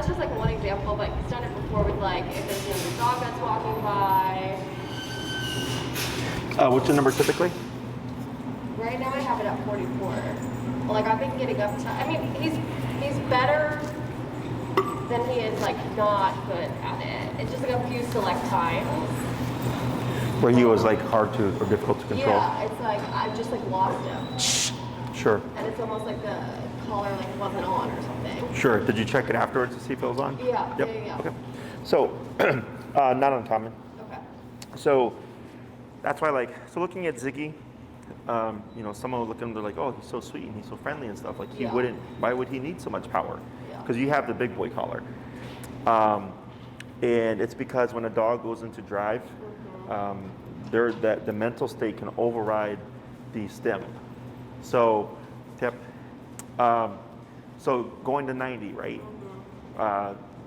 that's just like one example, but he's done it before with like if there's another dog that's walking by. What's your number typically? Right now I have it at 44. Like I've been getting up to, I mean, he's better than he is like not good at it. It's just like a few select times. Where he was like hard to or difficult to control? Yeah, it's like I've just like lost him. Sure. And it's almost like the collar like wasn't on or something. Sure. Did you check it afterwards to see if it was on? Yeah. Yep. Yeah. Okay. So, not uncommon. Okay. So, that's why so looking at Ziggy, you know, someone would look at him, they're like, oh, he's so sweet and he's so friendly and stuff. Like he wouldn't, why would he need so much power? Because you have the big boy collar. And it's because when a dog goes into drive, the mental state can override the stim. So, so going to 90, right?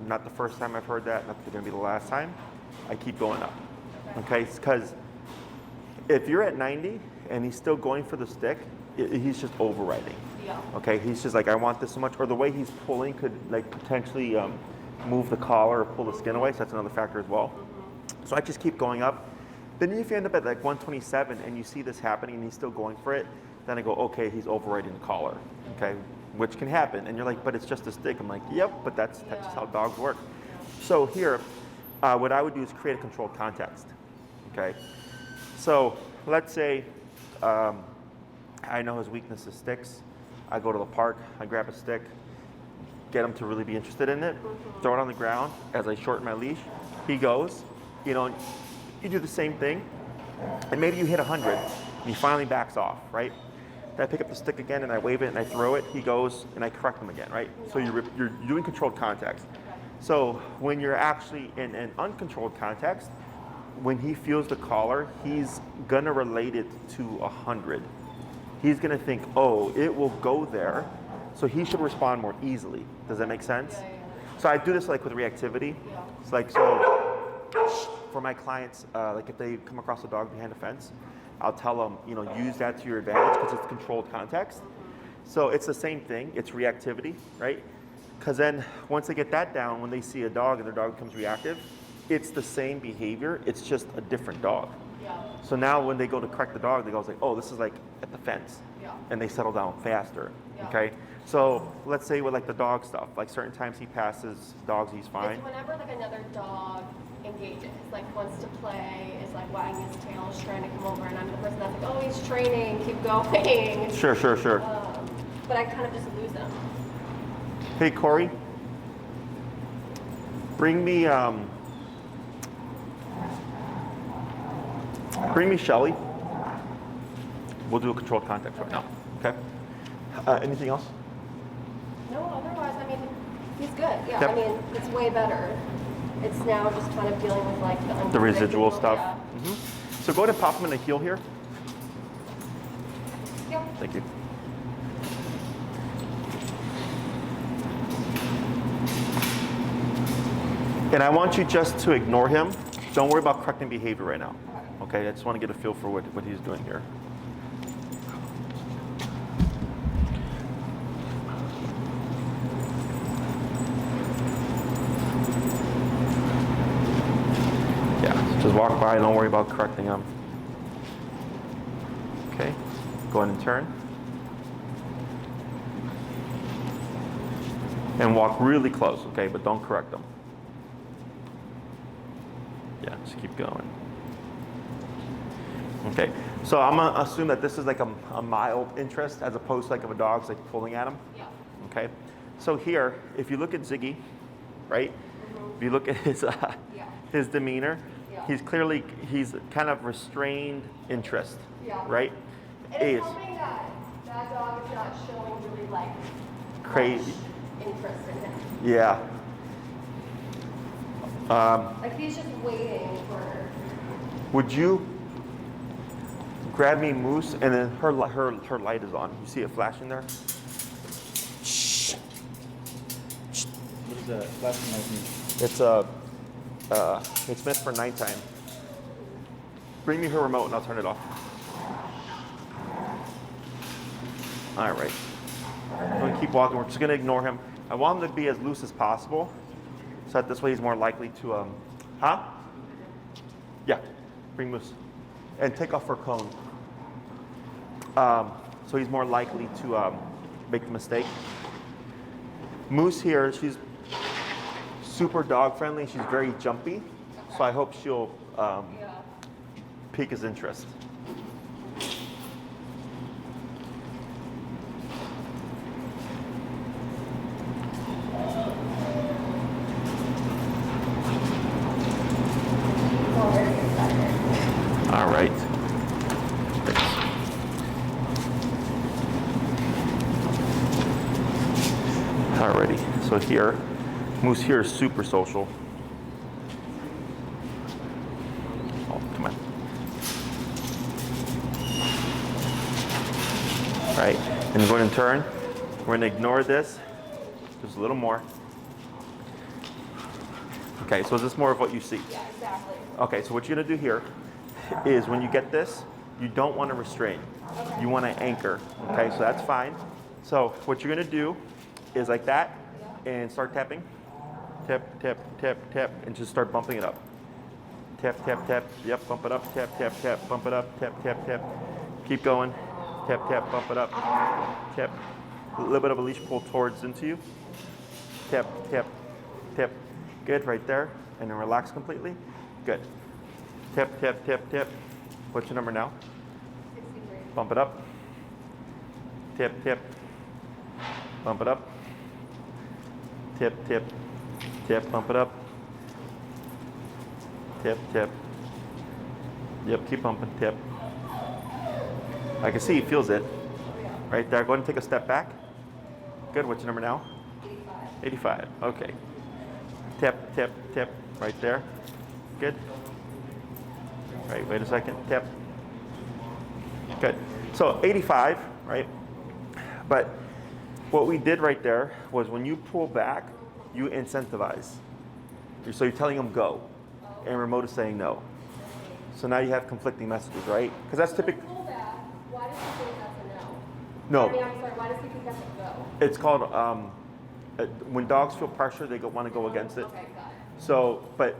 Not the first time I've heard that, not going to be the last time. I keep going up. Okay, because if you're at 90 and he's still going for the stick, he's just overriding. Yeah. Okay, he's just like, I want this so much, or the way he's pulling could like potentially move the collar or pull the skin away, so that's another factor as well. So I just keep going up. Then if you end up at like 127 and you see this happening and he's still going for it, then I go, okay, he's overriding the collar, okay, which can happen. And you're like, but it's just a stick. I'm like, yep, but that's just how dogs work. So here, what I would do is create a controlled context, okay? So let's say I know his weakness is sticks. I go to the park, I grab a stick, get him to really be interested in it, throw it on the ground as I shorten my leash. He goes, you know, you do the same thing, and maybe you hit 100, and he finally backs off, right? Then I pick up the stick again, and I wave it, and I throw it. He goes, and I correct him again, right? So you're doing controlled context. So when you're actually in an uncontrolled context, when he feels the collar, he's gonna relate it to 100. He's gonna think, oh, it will go there, so he should respond more easily. Does that make sense? Yeah. So I do this like with reactivity. It's like, so for my clients, like if they come across a dog behind a fence, I'll tell them, you know, use that to your advantage because it's controlled context. So it's the same thing, it's reactivity, right? Because then once they get that down, when they see a dog and their dog becomes reactive, it's the same behavior, it's just a different dog. Yeah. So now when they go to correct the dog, they go like, oh, this is like at the fence. Yeah. And they settle down faster, Yeah. okay? So let's say with like the dog stuff, like certain times he passes dogs, he's fine. It's whenever like another dog engages, like wants to play, is like wagging his tail, is trying to come over, and I'm the person that's like, oh, he's training, keep going. Sure. But I kind of just lose him. Hey, Corey, bring me Shelly. We'll do a controlled context right now, okay? Anything else? No, otherwise, I mean, he's good. Yeah, Yep. I mean, it's way better. It's now just kind of dealing with like The residual stuff. Yeah. So go ahead and pop him in the heel here. Yeah. Thank you. And I want you just to ignore him. Don't worry about correcting behavior right now. Okay, I just want to get a feel for what he's doing here. Yeah, just walk by, don't worry about correcting him. Okay, go ahead and turn. And walk really close, okay, but don't correct them. Yeah, just keep going. Okay, so I'm gonna assume that this is like a mild interest as opposed to like if a dog's like pulling at him. Yeah. Okay, so here, if you look at Ziggy, right? If you look at his demeanor, he's kind of restrained interest, right? And it's something that dog is not showing really like Crazy. interest in him. Yeah. Like he's just waiting for. Would you grab me Moose, and then her light is on. You see it flashing there? What is that flashing light mean? It's meant for nighttime. Bring me her remote and I'll turn it off. All right. I'm gonna keep walking. We're just gonna ignore him. I want him to be as loose as possible So that this way he's more likely to, Yeah, bring Moose. And take off her cone. So he's more likely to make the mistake. Moose here, she's super dog friendly. She's very jumpy. So I hope she'll pique his interest. All right. Alrighty, so here, Moose here is super social. Oh, come on. All right, and we're going to turn. We're going to ignore this. Just a little more. Okay, so is this more of what you see? Yeah, exactly. Okay, so what you're going to do here is when you get this, you don't want to restrain. Okay. You want to anchor. Okay, so that's fine. So what you're going to do is like that and start tapping. Tap, tap, tap, tap, and just start bumping it up. Tap, tap, tap. Yep, bump it up. Tap, tap, tap. Bump it up. Tap, tap, tap. Keep going. Tap, tap, bump it up. Tap. A little bit of a leash pull towards into you. Tap, tap, tap. Good, right there. And then relax completely. Good. Tap, tap, tap, tap. What's your number now? 63. Bump it up. Tap, tap. Bump it up. Tap, tap, tap, bump it up. Tap, tap. Yep, keep bumping, tap. I can see he feels it. Right there, go ahead and take a step back. Good, what's your number now? 85. 85, okay. Tap, tap, tap, right there. Good. Right, wait a second, tap. Good. So 85, right? But what we did right there was when you pull back, you incentivize. So you're telling them go, and remote is saying no. So now you have conflicting messages, right? Because that's typical. Pull back. Why does he think that's a no? No. I mean, I'm sorry. Why does he think that's a go? It's called when dogs feel pressure, they want to go against it. Okay, got it. So, but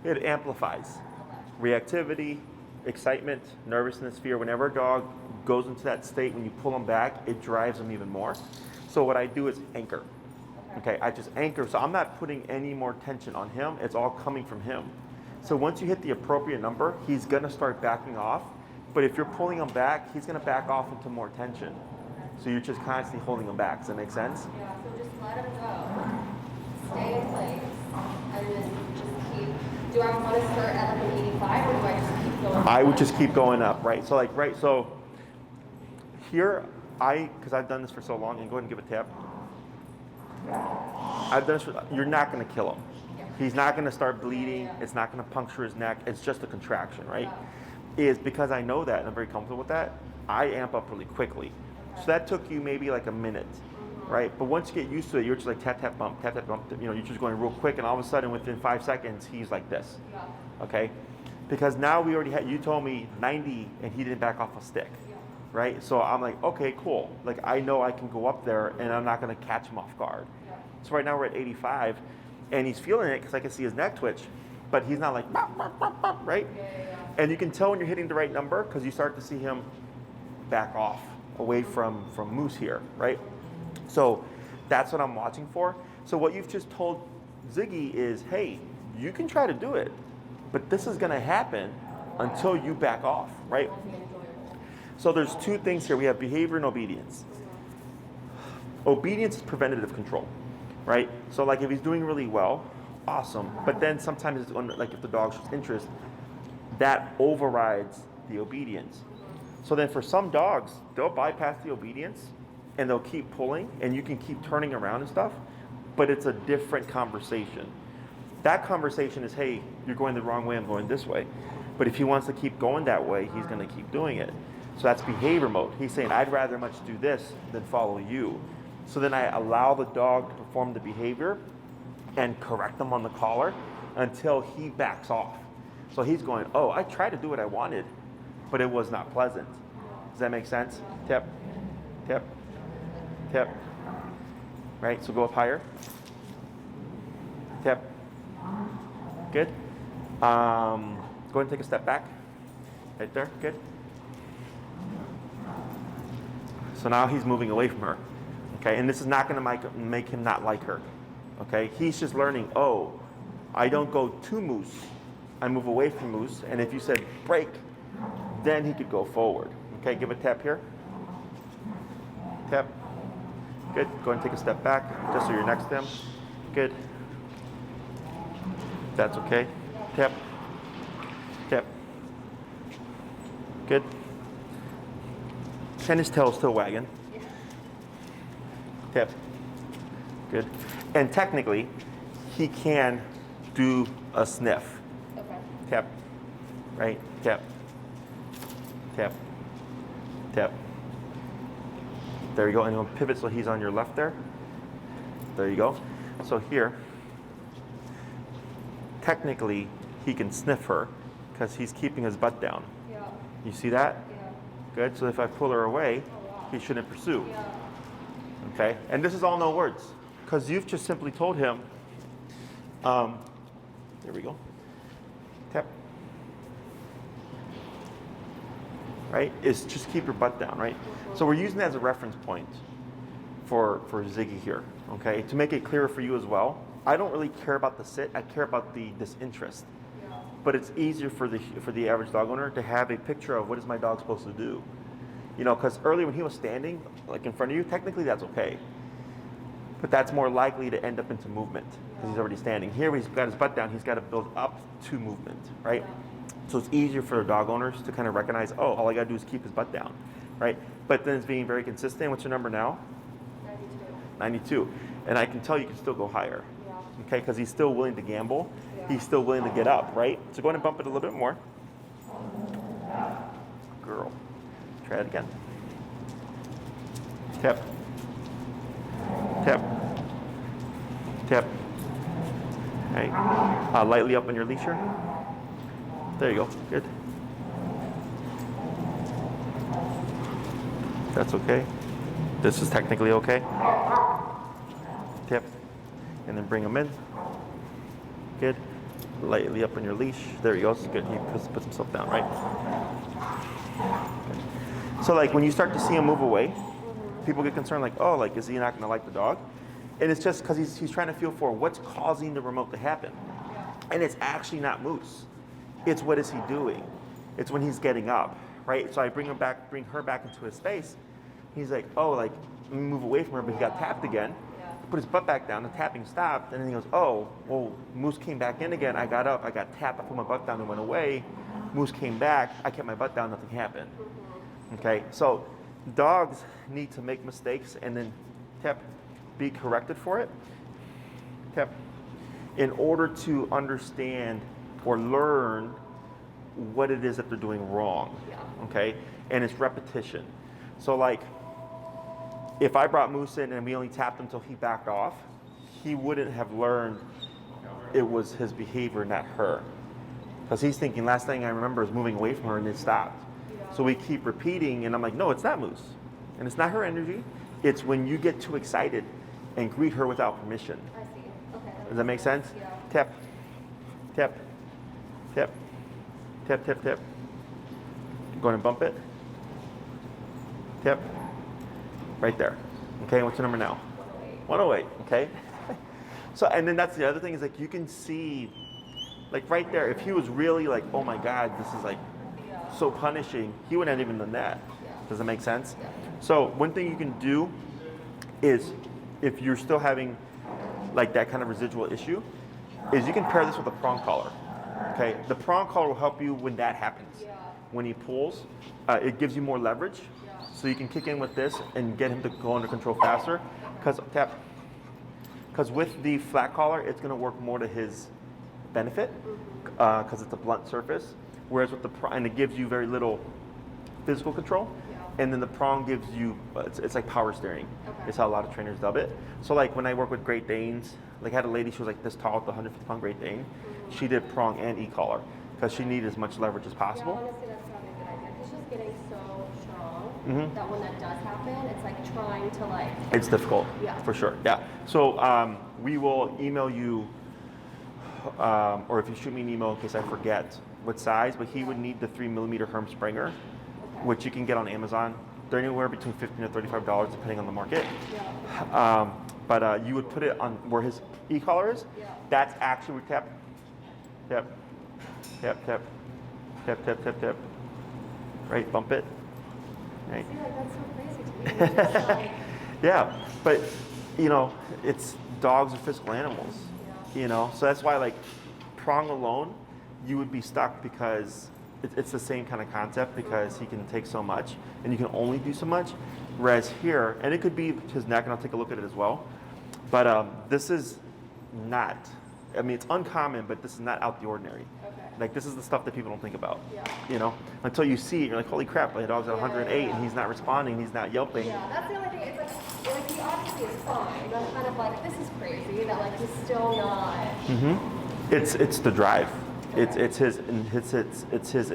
it amplifies reactivity, excitement, nervousness, fear. Whenever a dog goes into that state, when you pull them back, it drives them even more. So what I do is anchor. Okay, I just anchor. So I'm not putting any more tension on him. It's all coming from him. So once you hit the appropriate number, he's gonna start backing off. But if you're pulling him back, he's gonna back off into more tension. So you're just constantly holding him back. Does that make sense? Yeah, so just let him go. Stay in place. And then just keep. Do I want to start at like an 85 or do I just keep going? I would just keep going up, right? So like, right, so here, because I've done this for so long, and go ahead and give a tap. I've done this you're not gonna kill him. He's not gonna start bleeding. It's not gonna puncture his neck. It's just a contraction, right? Is because I know that and I'm very comfortable with that, I amp up really quickly. So that took you maybe like a minute, right? But once you get used to it, you're just like tap, tap, bump, you're just going real quick, and all of a sudden within 5 seconds, he's like this, okay? Because now we already had, you told me 90 and he didn't back off a stick, right? So I'm like, okay, cool. Like I know I can go up there and I'm not gonna catch him off guard. So right now we're at 85 and he's feeling it because I can see his neck twitch, but he's not like, bop, bop, bop, bop, right? And you can tell when you're hitting the right number because you start to see him back off away from Moose here, right? So that's what I'm watching for. So what you've just told Ziggy is, hey, you can try to do it, but this is gonna happen until you back off, right? So there's two things here. We have behavior and obedience. Obedience is preventative control, right? So like if he's doing really well, awesome. But then sometimes it's like if the dog shows interest, that overrides the obedience. So then for some dogs, they'll bypass the obedience and they'll keep pulling and you can keep turning around and stuff, but it's a different conversation. That conversation is, hey, you're going the wrong way, I'm going this way. But if he wants to keep going that way, he's gonna keep doing it. So that's behavior mode. He's saying, I'd rather much do this than follow you. So then I allow the dog to perform the behavior and correct them on the collar until he backs off. So he's going, oh, I tried to do what I wanted, but it was not pleasant. Does that make sense? Tap, tap, tap. Right, so go up higher. Tap. Good. Go ahead and take a step back. Right there. Good. So now he's moving away from her. Okay, and this is not going to make him not like her. Okay, he's just learning, oh, I don't go to moose. I move away from moose. And if you said break, then he could go forward. Okay, give a tap here. Tap. Good. Go ahead and take a step back just so you're next to him. Good. That's okay. Tap. Tap. Good. And his tail's still wagging. Tap. Good. And technically, he can do a sniff. Okay. Tap. Right? Tap. Tap. Tap. There you go. And you'll pivot so he's on your left there. There you go. So here, technically, he can sniff her because he's keeping his butt down. Yeah. You see that? Yeah. Good. So if I pull her away, Oh, wow. he shouldn't pursue. Yeah. Okay? And this is all no words because you've just simply told him, there we go. Tap. Right? Is just keep your butt down, right? So we're using that as a reference point for Ziggy here, okay? To make it clearer for you as well. I don't really care about the sit, I care about the disinterest. Yeah. But it's easier for the average dog owner to have a picture of what is my dog supposed to do. You know, because earlier when he was standing, like in front of you, technically that's okay. But that's more likely to end up into movement because he's already standing. Here he's got his butt down, he's got to build up to movement, right? Yeah. So it's easier for dog owners to kind of recognize, oh, all I got to do is keep his butt down, right? But then it's being very consistent. What's your number now? 92. 92. And I can tell you can still go higher, Yeah. okay? Because he's still willing to gamble. Yeah. He's still willing to get up, right? So go ahead and bump it a little bit more. Girl. Try it again. Tap. Tap. Tap. Okay. Lightly up on your leash here. There you go. Good. That's okay. This is technically okay. Tap. And then bring him in. Good. Lightly up on your leash. There he goes. Good. He puts himself down, right? Good. So like when you start to see him move away, people get concerned like, oh, like is he not going to like the dog? And it's just because he's trying to feel for what's causing the remote to happen. And it's actually not moose. It's what is he doing? It's when he's getting up, right? So I bring her back into his space. He's like, oh, like let me move away from her, but he got tapped again. Yeah. Put his butt back down, the tapping stopped, and then he goes, oh, well, moose came back in again. I got up, I got tapped, I put my butt down and went away. Moose came back, I kept my butt down, nothing happened. Okay, so dogs need to make mistakes and then tap, be corrected for it. Tap, in order to understand or learn what it is that they're doing wrong. Yeah. Okay, and it's repetition. So like, if I brought Moose in and we only tapped him until he backed off, he wouldn't have learned it was his behavior, not her. Because he's thinking, last thing I remember is moving away from her and it stopped. Yeah. So we keep repeating and I'm like, no, it's not Moose. And it's not her energy. It's when you get too excited and greet her without permission. I see. Okay. Does that make sense? Yeah. Tap, tap, tap, tap, tap, tap. Go ahead and bump it. Tap. Right there. Okay, what's your number now? 108. Okay. So, and then that's the other thing is like you can see, like right there, if he was really like, oh my God, this is like so punishing, he wouldn't have even done that. Yeah. Does that make sense? Yeah. So one thing you can do is, if you're still having like that kind of residual issue, is you can pair this with a prong collar. Okay, the prong collar will help you when that happens. Yeah. When he pulls, it gives you more leverage, Yeah. so you can kick in with this and get him to go under control faster. Because with the flat collar, it's going to work more to his benefit because it's a blunt surface. Whereas with the and it gives you very little physical control. Yeah. And then the prong gives you, it's like power steering. Okay. It's how a lot of trainers dub it. So like when I work with Great Danes, like I had a lady, she was like this tall with a 150-pound Great Dane. She did prong and e-collar because she needed as much leverage as Yeah, possible. honestly, that's probably a good idea. He's just getting so strong Mhm. that when that does happen, it's like trying to like. It's difficult, Yeah. for sure, yeah. So we will email you or if you shoot me an email in case I forget what size, but he would need the 3mm Herm Springer, which you can get on Amazon. They're anywhere between $15 to $35 depending on the market. Yeah. But you would put it on where his e-collar is. Yeah. That's actually tap, tap, tap, tap, tap, tap, tap, tap. Right, bump it. Right. I feel like that's so crazy to me. It's just like, Yeah, but you know, dogs are physical animals. yeah. You know, so that's why like prong alone, you would be stuck because it's the same kind of concept because he can take so much and you can only do so much. Whereas here, and it could be his neck, and I'll take a look at it as well. But this is not. I mean, it's uncommon, but this is not out the ordinary. Okay. Like this is the stuff that people don't think about. Yeah. You know, until you see it, you're like, holy crap, my dog's at 108 and he's not responding, he's not yelping. Yeah, that's the only thing. It's like he obviously is fine. But I'm kind of like, this is crazy that like he's still not. It's the drive. Okay. It's his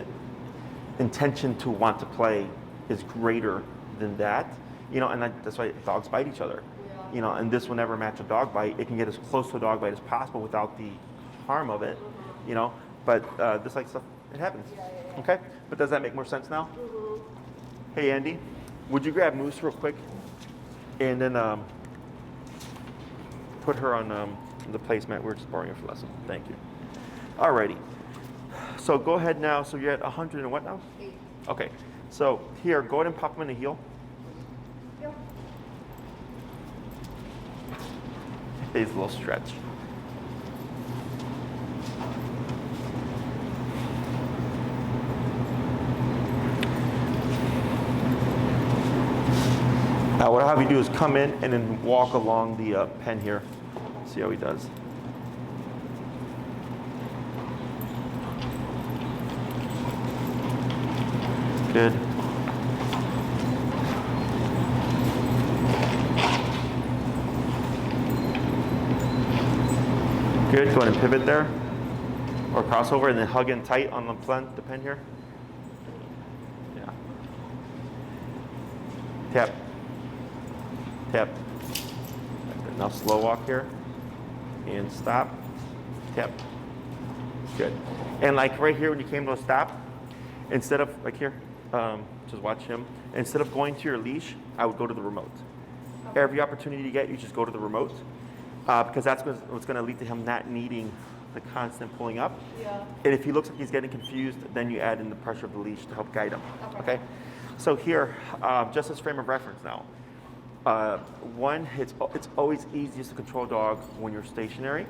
intention to want to play is greater than that. You know, and that's why dogs bite each other. Yeah. You know, and this will never match a dog bite. It can get as close to a dog bite as possible without the harm of it. You know, but this like stuff, it happens. Yeah. Okay, but does that make more sense now? Hey Andy, would you grab Moose real quick, and then put her on the placemat. We're just borrowing her for lesson. Thank you. Alrighty. So go ahead now. So you're at 100 and what now? 8. Okay. So here, go ahead and pop him in the heel. Yep. He's a little stretch. Now what I'll have you do is come in and then walk along the pen here. See how he does. Good. Good. Go ahead and pivot there. Or crossover and then hug in tight on the pen here. Yeah. Tap. Tap. Now slow walk here. And stop. Tap. Good. And like right here when you came to a stop, instead of like here, just watch him. Instead of going to your leash, I would go to the remote. Every opportunity you get, you just go to the remote. Because that's what's going to lead to him not needing the constant pulling up. Yeah. And if he looks like he's getting confused, then you add in the pressure of the leash to help guide him. Okay. Okay? So here, just as frame of reference now. One, it's always easiest to control a dog when you're stationary.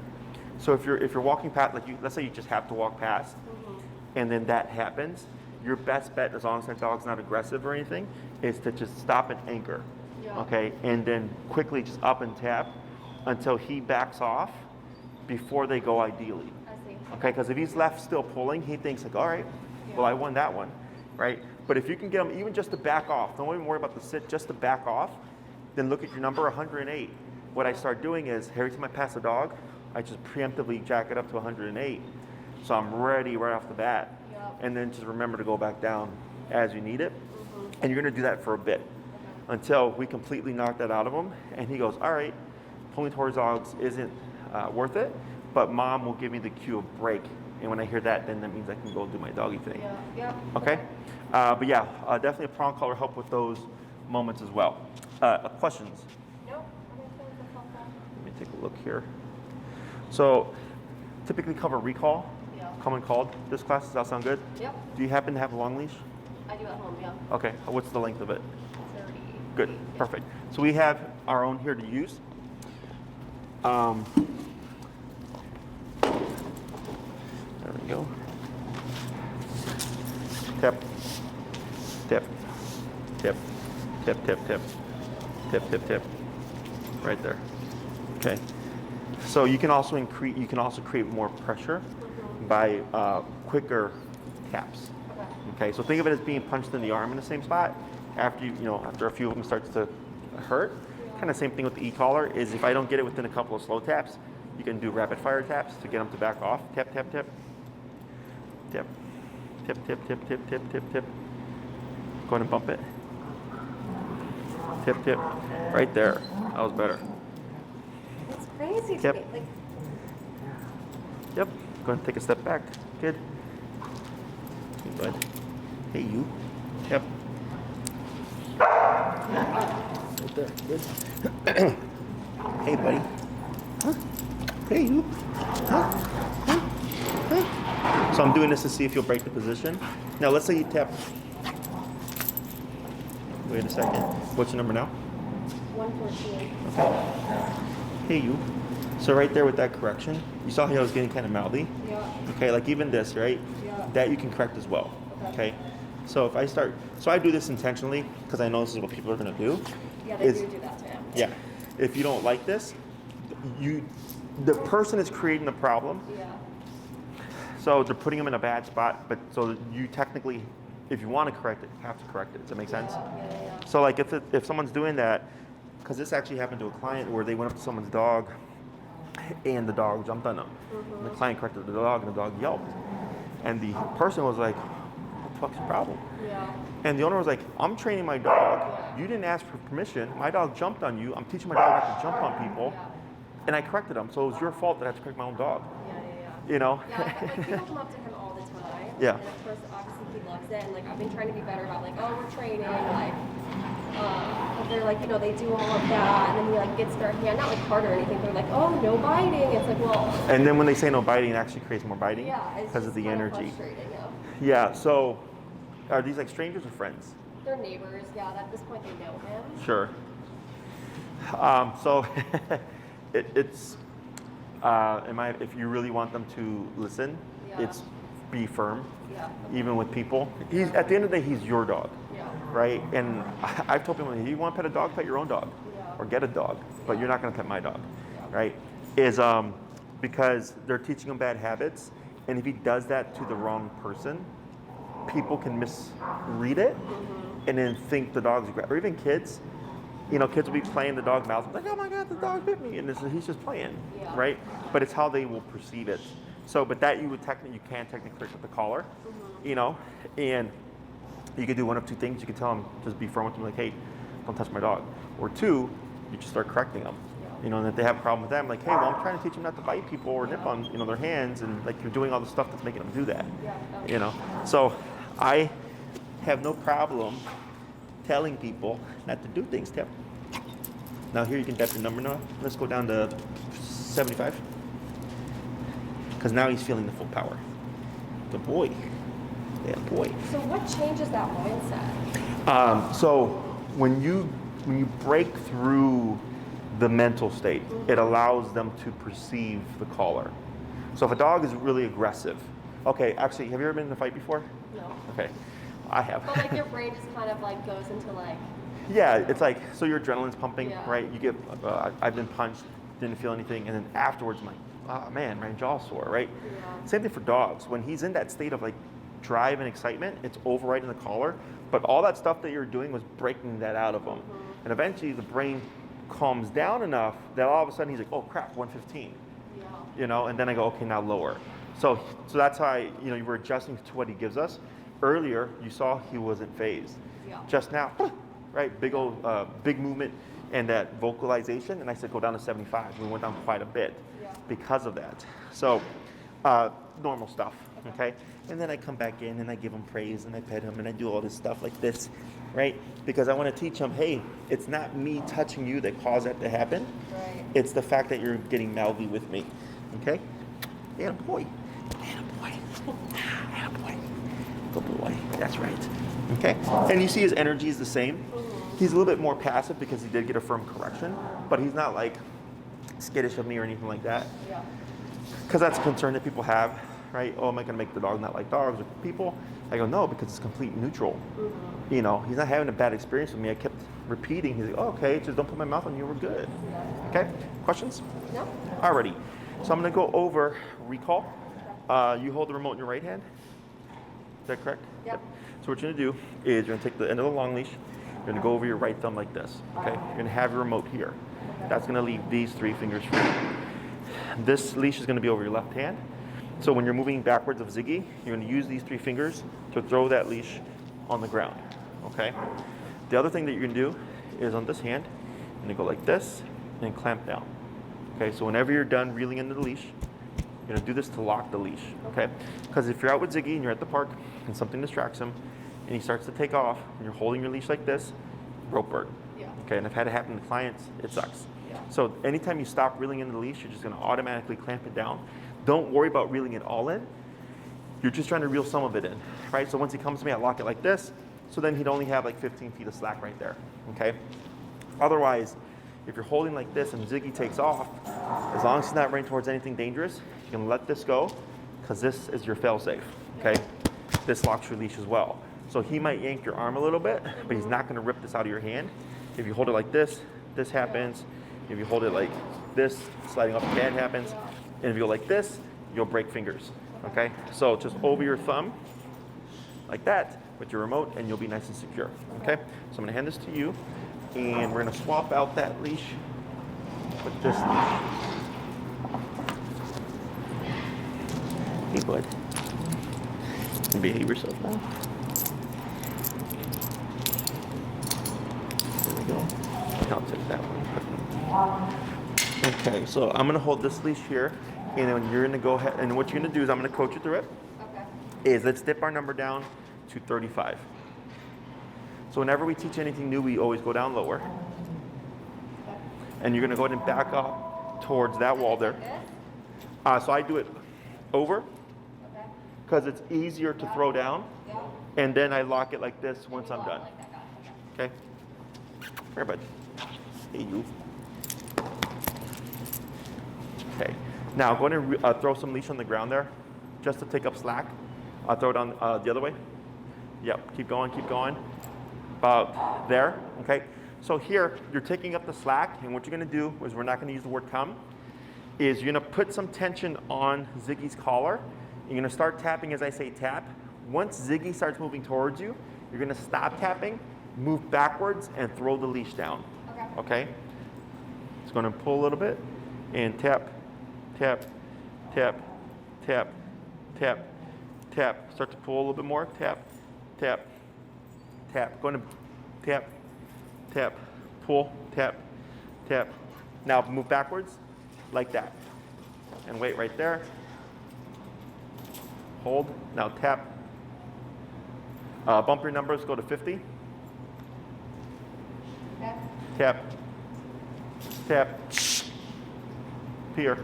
So if you're walking past, like let's say you just have to walk past, and then that happens, your best bet, as long as that dog's not aggressive or anything, is to just stop and anchor. Yeah. Okay, and then quickly just up and tap until he backs off before they go ideally. I see. Okay, because if he's left still pulling, he thinks like, all right, well, I won that one, right? But if you can get him even just to back off, don't even worry about the sit, just to back off, then look at your number 108. What I start doing is every time I pass a dog, I just preemptively jack it up to 108. So I'm ready right off the bat. Yep. And then just remember to go back down as you need it. And you're gonna do that for a bit until we completely knock that out of him. And he goes, all right, pulling towards dogs isn't worth it, but mom will give me the cue of break. And when I hear that, then that means I can go do my doggy thing. Yeah. Okay? But yeah, definitely a prong collar help with those moments as well. Questions? Nope. I'm gonna finish the phone call. Let me take a look here. So typically cover recall, Yeah. come and called. This class, does that sound good? Yep. Do you happen to have a long leash? I do at home. Yeah. Okay, what's the length of it? 30. Good, perfect. So we have our own here to use. There we go. Tap, tap, tap, tap, tap, tap, tap, tap, tap. Right there. Okay. So you can also create more pressure by quicker taps. Okay. So think of it as being punched in the arm in the same spot. After a few of them starts to hurt. Kind of same thing with the e-collar is if I don't get it within a couple of slow taps, you can do rapid fire taps to get them to back off. Tap, tap, tap. Tap. Tip, tip, tip, tip, tip, tip, tip. Go ahead and bump it. Tip, tip. Right there. That was better. It's crazy to Yep. me. Like, Yep. Go ahead and take a step back. Good. Hey, bud. Hey, you. Yep. Right there. Good. Hey, buddy. Huh? Hey, you. Huh? Huh? Huh? So I'm doing this to see if you'll break the position. Now, let's say you tap. Wait a second. What's your number now? 114. Okay. Hey, you. So right there with that correction, you saw how I was getting kind of mouthy? Yeah. Okay, like even this, right? Yeah. That you can correct as well. Okay. So if I start, so I do this intentionally because I know this is what people are going to do. Yeah, they do that to him. Yeah. If you don't like this, the person is creating the problem. Yeah. So they're putting them in a bad spot, but so you technically, if you want to correct it, have to correct it. Does that make sense? Yeah. So like if someone's doing that, because this actually happened to a client where they went up to someone's dog and the dog jumped on them. And the client corrected the dog and the dog yelped. And the person was like, what the fuck's your problem? Yeah. And the owner was like, I'm training my dog. You didn't ask for permission. My dog jumped on you. I'm teaching my dog not to jump on people. Yeah. And I corrected him. So it was your fault that I had to correct my own dog. Yeah. You know? Yeah, like people come up to him all the time. Yeah. And of course, obviously he loves it. And like I've been trying to be better about like, oh, we're training, like, but they're like, you know, they do all of that, and then he like gets their hand, not like hard or anything. They're like, oh, no biting. It's like, well. And then when they say no biting, it actually creates more biting. Yeah. It's because of the energy. Frustrating, yeah. Yeah. So, are these like strangers or friends? They're neighbors. Yeah. At this point, they know him. Sure. So, it's. If you really want them to listen, Yeah. it's be firm, Yeah. even with people. He's at the end of the day, he's your dog, Yeah. right? And I've told people, if you want to pet a dog, pet your own dog, Yeah. or get a dog, but Yeah. you're not going to pet my dog, Yeah. right? Because they're teaching him bad habits, and if he does that to the wrong person, people can misread it and then think the dog's aggressive. Or even kids. You know, kids will be playing the dog mouth, like, oh my God, the dog bit me, and he's just playing, Yeah. right? But it's how they will perceive it. So, but that you can technically correct with the collar, you know, and you could do one of two things. You could tell them, just be firm with them, like, hey, don't touch my dog. Or two, you just start correcting them. You know, and if they have a problem with them, like, hey, well, I'm trying to teach them not to bite people or nip on, their hands, and like you're doing all the stuff that's making them do that. Yeah. You know, so I have no problem telling people not to do things. Now here you can tap your number now. Let's go down to 75. Because now he's feeling the full power. The boy. Yeah, boy. So what changes that mindset? So when you break through the mental state, it allows them to perceive the collar. So if a dog is really aggressive, okay, actually, have you ever been in a fight before? No. Okay, I have. But like your brain just kind of like goes into like. Yeah, it's like, so your adrenaline's pumping, Yeah. right? You get, I've been punched, didn't feel anything, and then afterwards I'm like, oh man, my jaw's sore, right? Yeah. Same thing for dogs. When he's in that state of like drive and excitement, it's overriding the collar, but all that stuff that you're doing was breaking that out of him. And eventually the brain calms down enough that all of a sudden he's like, oh crap, 115, Yeah. and then I go, okay, now lower. So that's how you were adjusting to what he gives us. Earlier, you saw he wasn't phased. Yeah. Just now, right, big movement and that vocalization, and I said go down to 75. We went down quite a bit because of that. So normal stuff, okay? And then I come back in and I give him praise and I pet him and I do all this stuff like this, right? Because I want to teach him, hey, it's not me touching you that caused that to happen. Right. It's the fact that you're getting mouthy with me, okay? Yeah, boy. Attaboy. Attaboy. Good boy. That's right. Okay? And you see his energy is the same. He's a little bit more passive because he did get a firm correction, but he's not like skittish of me or anything like that. Yeah. Because that's a concern that people have, right? Oh, am I going to make the dog not like dogs or people? I go, no, because it's complete neutral. He's not having a bad experience with me. I kept repeating. He's like, oh, okay, just don't put my mouth on you. We're good. Okay? Questions? No. Alrighty. So I'm going to go over recall. You hold the remote in your right hand. Is that correct? Yep. So what you're going to do is you're going to take the end of the long leash. You're going to go over your right thumb like this. Okay? You're going to have your remote here. That's going to leave these 3 fingers free. This leash is going to be over your left hand. So when you're moving backwards of Ziggy, you're going to use these 3 fingers to throw that leash on the ground. Okay? The other thing that you're going to do is on this hand, you're going to go like this and clamp down. Okay? So whenever you're done reeling into the leash, You're gonna do this to lock the leash, okay? Because if you're out with Ziggy and you're at the park and something distracts him and he starts to take off and you're holding your leash like this, rope burn. Yeah. Okay, and I've had it happen to clients, it sucks. Yeah. So anytime you stop reeling in the leash, you're just gonna automatically clamp it down. Don't worry about reeling it all in. You're just trying to reel some of it in, right? So once he comes to me, I lock it like this, so then he'd only have like 15 feet of slack right there, okay? Otherwise, if you're holding like this and Ziggy takes off, as long as he's not running towards anything dangerous, you can let this go, because this is your fail-safe, okay? This locks your leash as well. So he might yank your arm a little bit, but he's not gonna rip this out of your hand. If you hold it like this, this happens. If you hold it like this, sliding off the pad happens. And if you go like this, you'll break fingers, okay? So just over your thumb, like that, with your remote, and you'll be nice and secure, okay? So I'm gonna hand this to you, and we're gonna swap out that leash with this leash. Hey, bud. Behave yourself now. There we go. I'll take that one. Okay, so I'm gonna hold this leash here, and then you're gonna go ahead, and what you're gonna do is I'm gonna coach you through it. Okay. Is let's dip our number down to 35. So whenever we teach anything new, we always go down lower. And you're gonna go ahead and back up towards that wall there. So I do it over, because it's easier to throw down, and then I lock it like this once I'm done. Okay? Here, bud. Hey, you. Okay. Now go ahead and throw some leash on the ground there, just to take up slack. I'll throw it on the other way. Yep, keep going, keep going. About there, okay? So here, you're taking up the slack, and what you're gonna do is, we're not gonna use the word come, is you're gonna put some tension on Ziggy's collar. You're gonna start tapping as I say tap. Once Ziggy starts moving towards you, you're gonna stop tapping, move backwards, and throw the leash down. Okay? It's gonna pull a little bit, and tap, tap, tap, tap, tap, tap. Start to pull a little bit more, tap, tap, tap. Going to tap, tap, pull, tap, tap. Now move backwards, like that. And wait right there. Hold, now tap. Bump your numbers, go to 50. Tap, tap, peer,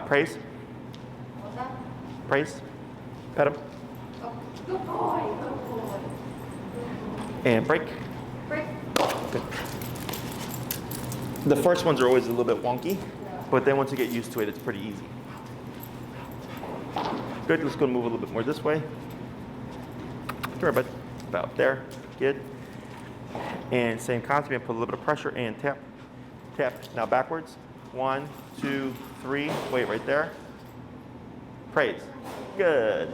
praise, What's that? praise, pet him, Oh, good boy, good boy. and break. Break. Good. The first ones are always a little bit wonky, but then once you get used to it, it's pretty easy. Good, let's go move a little bit more this way. Sure, but about there, good. And same concept, and put a little bit of pressure and tap, tap. Now backwards, 1, 2, 3, wait right there. Praise, good.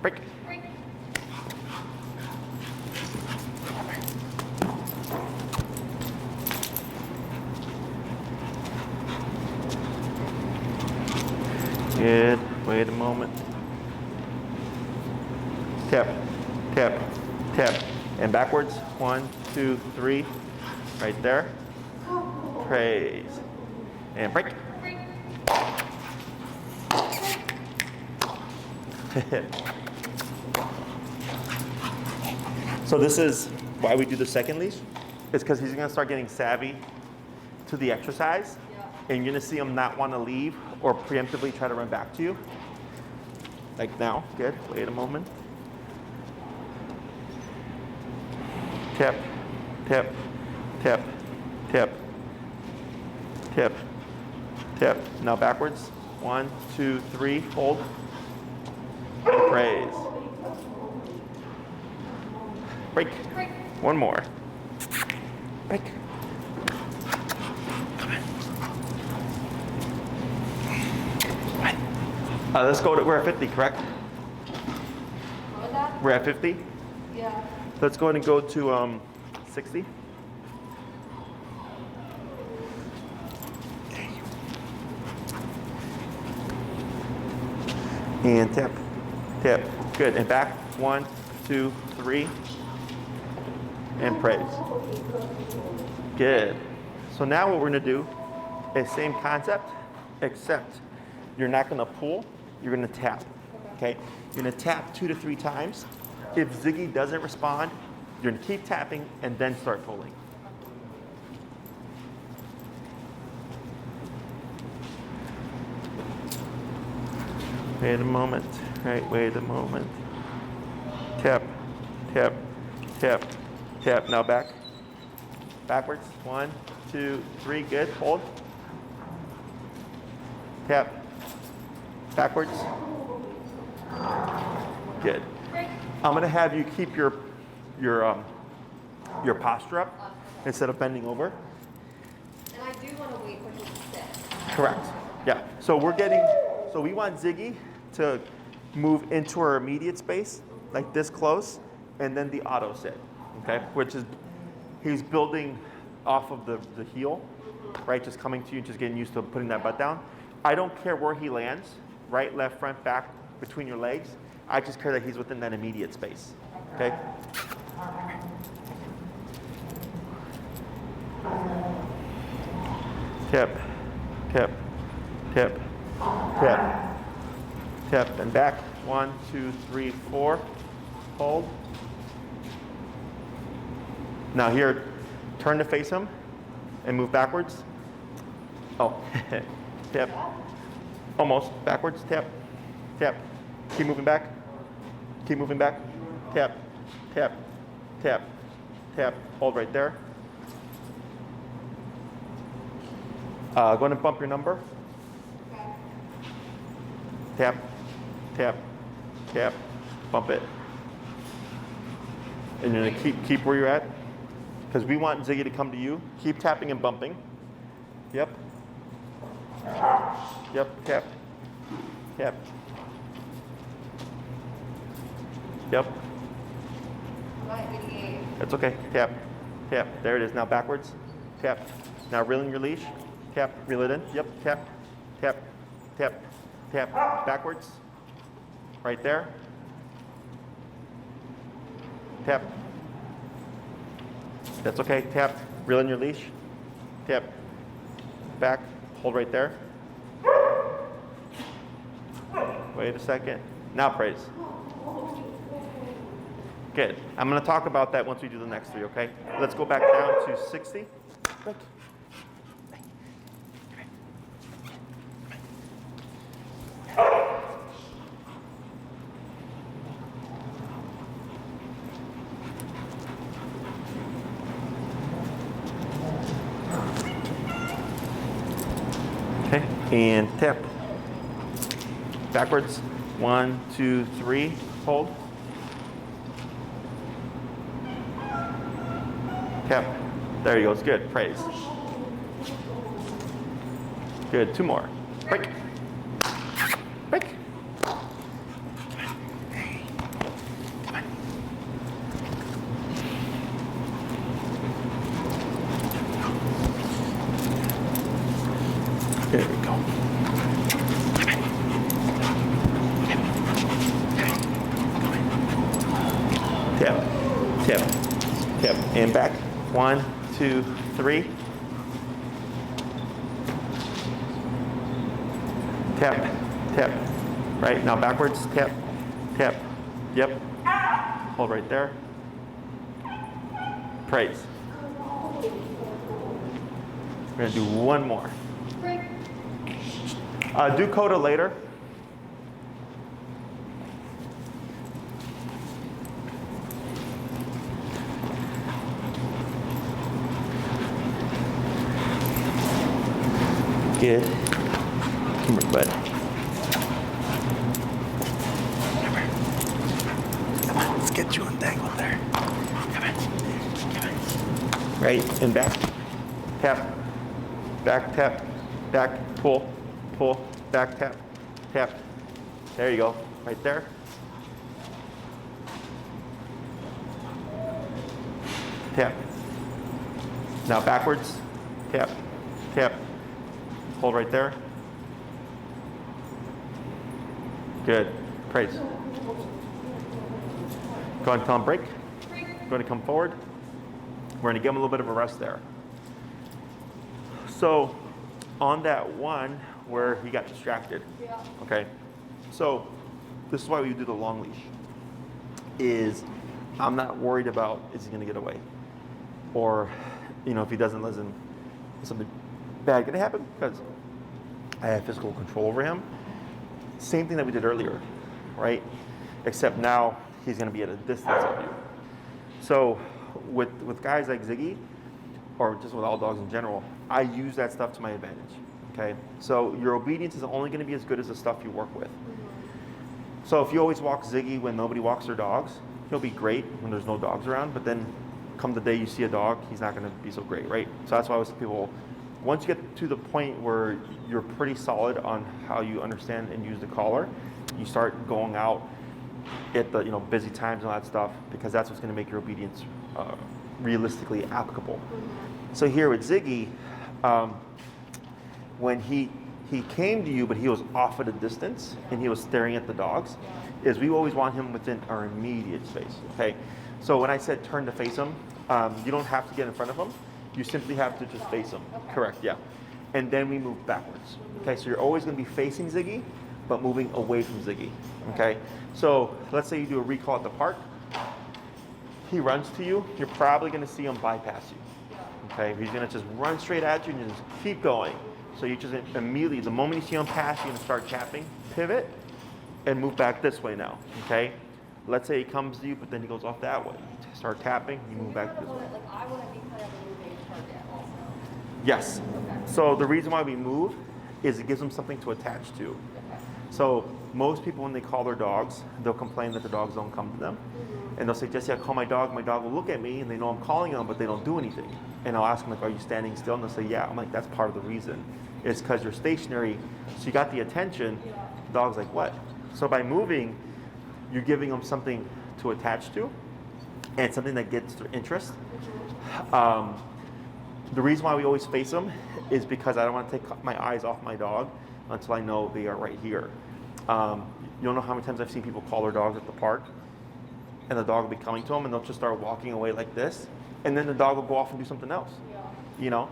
Break. Break. Good, wait a moment. Tap, tap, tap. And backwards, 1, 2, 3, right there. Praise. And break. Break. So this is why we do the second leash. It's because he's gonna start getting savvy to the exercise, and you're gonna see him not wanna leave or preemptively try to run back to you. Like now, good, wait a moment. Tap, tap, tap, tap, tap, tap. Now backwards. 1, 2, 3, hold. And praise. Break. Break. One more. Break. Let's go to, we're at 50, correct? What was that? We're at 50. Yeah. Let's go ahead and go to 60. And tap, tap. Good. And back. 1, 2, 3. And praise. Good. So now what we're going to do is same concept, except you're not gonna pull, you're gonna tap, okay? You're gonna tap 2 to 3 times. If Ziggy doesn't respond, you're gonna keep tapping and then start pulling. Wait a moment, right, wait a moment. Tap, tap, tap, tap, now back. Backwards, 1, 2, 3, good, hold. Tap, backwards. Good. I'm gonna have you keep your posture up instead of bending over. And I do want to wait for him to sit. Correct. Yeah. So we want Ziggy to move into our immediate space, like this close, and then the auto sit, okay? Which is, he's building off of the heel, right? Just coming to you, just getting used to putting that butt down. I don't care where he lands, right, left, front, back, between your legs. I just care that he's within that immediate space, okay? Tap, tap, tap, tap, tap, and back. 1, 2, 3, 4. Hold. Now here, turn to face him and move backwards. Oh, tap. Almost backwards. Tap, tap. Keep moving back. Keep moving back. Tap, tap, tap, tap. Hold right there. Go ahead and bump your number. Tap, tap, tap, bump it. And you're gonna keep where you're at, because we want Ziggy to come to you. Keep tapping and bumping. Yep. Yep, tap, tap. Yep. That's okay. Tap, tap. There it is. Now backwards. Tap. Now reel in your leash. Tap, reel it in. Yep, tap, tap, tap, tap. Backwards. Right there. Tap. That's okay. Tap, reel in your leash. Tap. Back. Hold right there. Wait a second. Now praise. Good. I'm going to talk about that once we do the next 3, okay? Let's go back down to 60. Quick. Okay, and tap. Backwards. 1, 2, 3. Hold. Tap. There you go. It's good. Praise. Good. 2 more. Break. Break. Come on. There we go. Tap. Tap. Tap. And back. 1, 2, 3. Tap, tap. Right, now backwards. Tap, tap. Yep. Hold right there. Praise. We're going to do 1 more. Do coda later. Good. Come here, bud. Come on, let's get you entangled there. Come on. Come on. Right, and back. Tap. Back, tap. Back, pull. Pull. Back, tap. Tap. There you go. Right there. Tap. Now backwards. Tap. Tap. Hold right there. Good. Praise. Go ahead and tell him break. Going to come forward. We're going to give him a little bit of a rest there. So on that 1, where he got distracted. Yeah. Okay, so this is why we do the long leash. Is I'm not worried about is he going to get away, or if he doesn't listen, is something bad going to happen because I have physical control over him. Same thing that we did earlier, right? Except now he's going to be at a distance of you. So with guys like Ziggy, or just with all dogs in general, I use that stuff to my advantage. Okay, so your obedience is only going to be as good as the stuff you work with. So if you always walk Ziggy when nobody walks their dogs, he'll be great when there's no dogs around, but then come the day you see a dog, he's not going to be so great, right? So that's why I always tell people, once you get to the point where you're pretty solid on how you understand and use the collar, you start going out at the busy times and all that stuff, because that's what's going to make your obedience realistically applicable. So here with Ziggy, when he came to you, but he was off at a distance and he was staring at the dogs, is we always want him within our immediate space. Okay, so when I said turn to face him, you don't have to get in front of him. You simply have to just face him. Okay. Correct, yeah. And then we move backwards. Okay, so you're always going to be facing Ziggy, but moving away from Ziggy. Okay, so let's say you do a recall at the park. He runs to you. You're probably going to see him bypass you. Okay, he's going to just run straight at you and just keep going. So you just immediately, the moment you see him pass, you're going to start tapping, pivot, and move back this way now. Okay, let's say he comes to you, but then he goes off that way. Start tapping, you move back this way. I want to be kind of a moving target also. Yes. Okay. So the reason why we move is it gives them something to attach to. Okay. So most people, when they call their dogs, they'll complain that the dogs don't come to them. And they'll say, Jesse, I call my dog will look at me, and they know I'm calling them, but they don't do anything. And I'll ask them, like, are you standing still? And they'll say, yeah. I'm like, that's part of the reason. It's because you're stationary, so you got the attention. The dog's like, what? So by moving, you're giving them something to attach to, and something that gets their interest. The reason why we always face them is because I don't want to take my eyes off my dog until I know they are right here. You don't know how many times I've seen people call their dogs at the park, and the dog will be coming to them, and they'll just start walking away like this, and then the dog will go off and do something else. Yeah.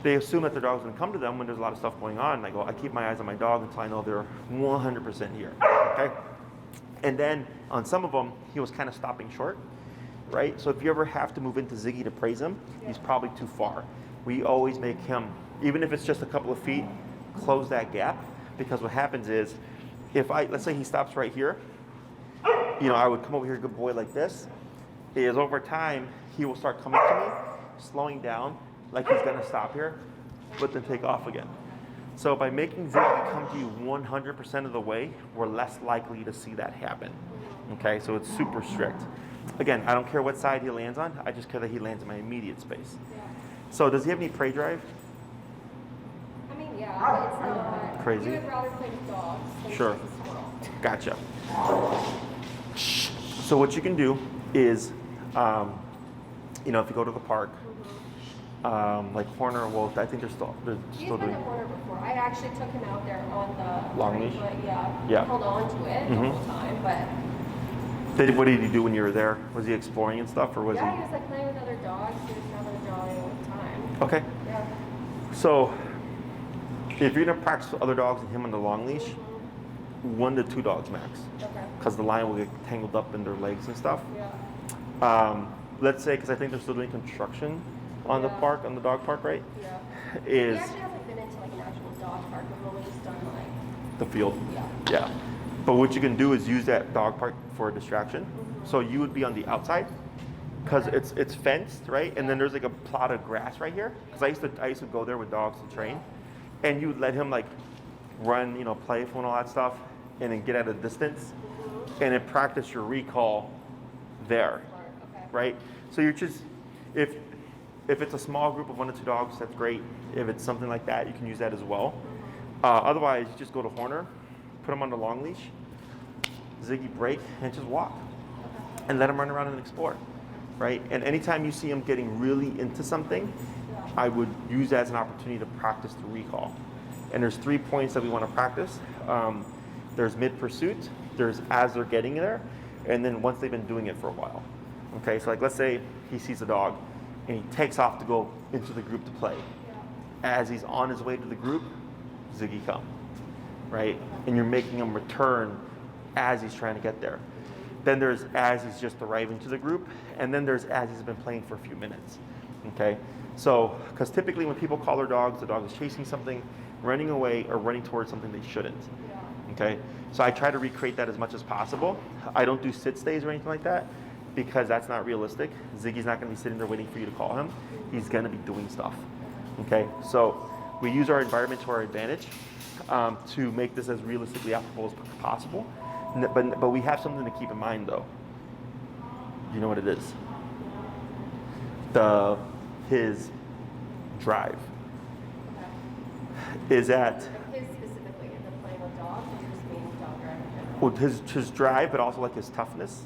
They assume that their dog's going to come to them when there's a lot of stuff going on. And I keep my eyes on my dog until I know they're 100% here. Okay? And then on some of them, he was kind of stopping short, right? So if you ever have to move into Ziggy to praise him, he's probably too far. We always make him, even if it's just a couple of feet, close that gap, because what happens is, let's say he stops right here, I would come over here, good boy, like this. Is over time, he will start coming to me, slowing down, like he's gonna stop here, but then take off again. So by making Ziggy come to you 100% of the way, we're less likely to see that happen. Okay, so it's super strict. Again, I don't care what side he lands on, I just care that he lands in my immediate space. Yeah. So does he have any prey drive? I mean, yeah, it's not Crazy. You would rather play with dogs than Sure. chase a squirrel. Gotcha. So what you can do is, if you go to the park, like Horner, well, I think they're still He's been doing. a corner before. I actually took him out there on the Long train, leash? but yeah, Yeah. he held on to it the whole time. But What did he do when you were there? Was he exploring and stuff, or was yeah, he? he was like playing with other dogs. He was having a jolly old time. Okay. Yeah. So if you're gonna practice with other dogs and him on the long leash, 1 to 2 dogs max, Okay. because the line will get tangled up in their legs and stuff. Yeah. Let's say, because I think they're still doing construction on the Yeah. park, on the dog park, right? Yeah. Is He actually hasn't been into like an actual dog park. We've always done like the field. yeah. Yeah. But what you can do is use that dog park for a distraction. So you would be on the outside, because it's fenced, right? And then there's like a plot of grass right here. Because I used to go there with dogs to train, and you would let him like run, playful and all that stuff, and then get at a distance, and then practice your recall there, Okay. right? So you're just if it's a small group of 1 to 2 dogs, that's great. If it's something like that, you can use that as well. Otherwise, you just go to Horner, put him on the long leash, Ziggy break, and just walk. And let him run around and explore, right? And anytime you see him getting really into something, I would use that as an opportunity to practice the recall. And there's 3 points that we want to practice. There's mid-pursuit, there's as they're getting there, and then once they've been doing it for a while. Okay, so like let's say he sees a dog, and he takes off to go into the group to play. As he's on his way to the group, Ziggy come, right? And you're making him return as he's trying to get there. Then there's as he's just arriving to the group, and then there's as he's been playing for a few minutes, okay? So, because typically when people call their dogs, the dog is chasing something, running away, or running towards something they shouldn't, okay? So I try to recreate that as much as possible. I don't do sit stays or anything like that, because that's not realistic. Ziggy's not gonna be sitting there waiting for you to call him. He's gonna be doing stuff, okay? So we use our environment to our advantage to make this as realistically applicable as possible. But we have something to keep in mind though. You know what it is? His drive is at His specifically, in the playing with dogs, or just being dog driving? well, his drive, but also like his toughness,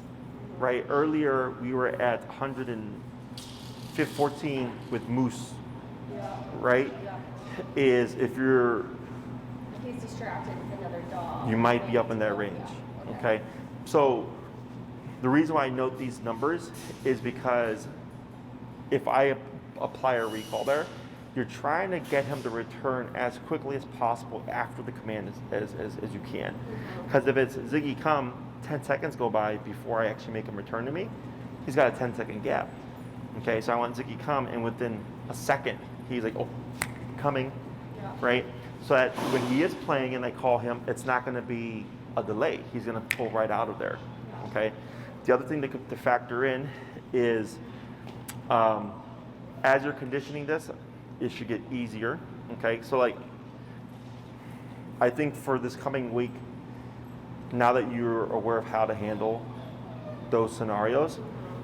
right? Earlier we were at 114 with Moose, right? Is if you're If he's distracted with another dog, you might be up in that range. Okay, so the reason why I note these numbers is because if I apply a recall there, you're trying to get him to return as quickly as possible after the command as you can. Because if it's Ziggy come, 10 seconds go by before I actually make him return to me, he's got a 10-second gap. Okay, so I want Ziggy come, and within a second, he's like, oh, coming, right? So that when he is playing and I call him, it's not going to be a delay. He's going to pull right out of there. Okay. The other thing to factor in is as you're conditioning this, it should get easier. Okay. So like, I think for this coming week, now that you're aware of how to handle those scenarios,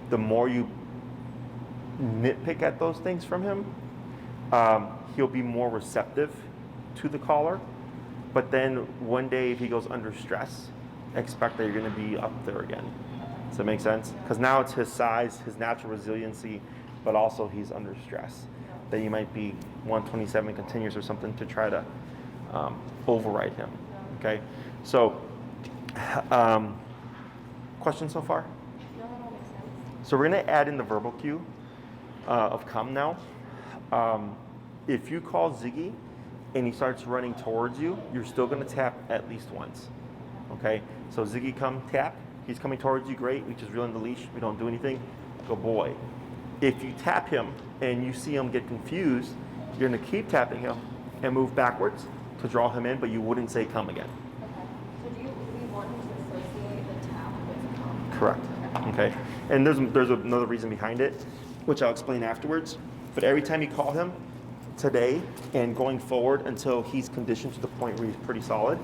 the more you nitpick at those things from him, he'll be more receptive to the caller. But then one day if he goes under stress, expect that you're going to be up there again. Does that make sense? Because now it's his size, his natural resiliency, but also he's under stress. That you might be 127 continuous or something to try to override him. Okay? So, questions so far? No, that all makes sense. So we're going to add in the verbal cue of come now. If you call Ziggy and he starts running towards you, you're still going to tap at least once. Okay? So Ziggy come, tap. He's coming towards you, great. We just reel in the leash. We don't do anything. Good boy. If you tap him and you see him get confused, you're going to keep tapping him and move backwards to draw him in, but you wouldn't say come again. Okay. So do we want him to associate the tap with come? Correct. Okay. And there's another reason behind it, which I'll explain afterwards. But every time you call him today and going forward until he's conditioned to the point where he's pretty solid,